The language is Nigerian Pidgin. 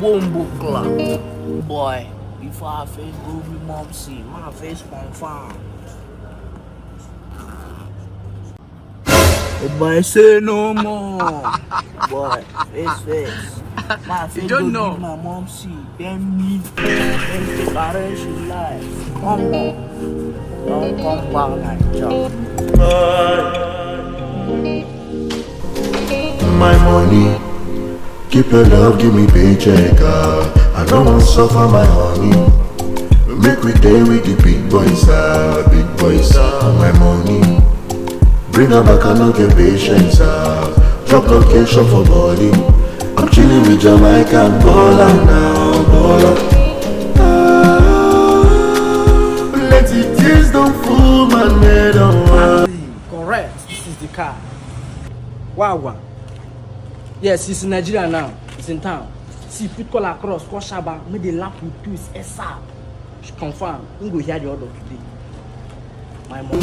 Bombo Club. Boy, before I face go with mom see, my face confirm. Oh boy, say no more. Boy, face. My face go give my mom see. Then me, then preparation life. Come on. Don't come back like job. My money, keep your love, give me paycheck. I don't want to suffer my honey. Make we day with the big boys, my money. Bring her back, I don't get patience. Drop location for body. I'm chilling with Jamaican baller now, baller. Let it tears don't fool my head on. Correct, this is the car. Wow. Yes, it's in Nigeria now. It's in town. See, put call across, call Shaba, make the lap with two is SR. Confirm. We go hear the order today. My mom.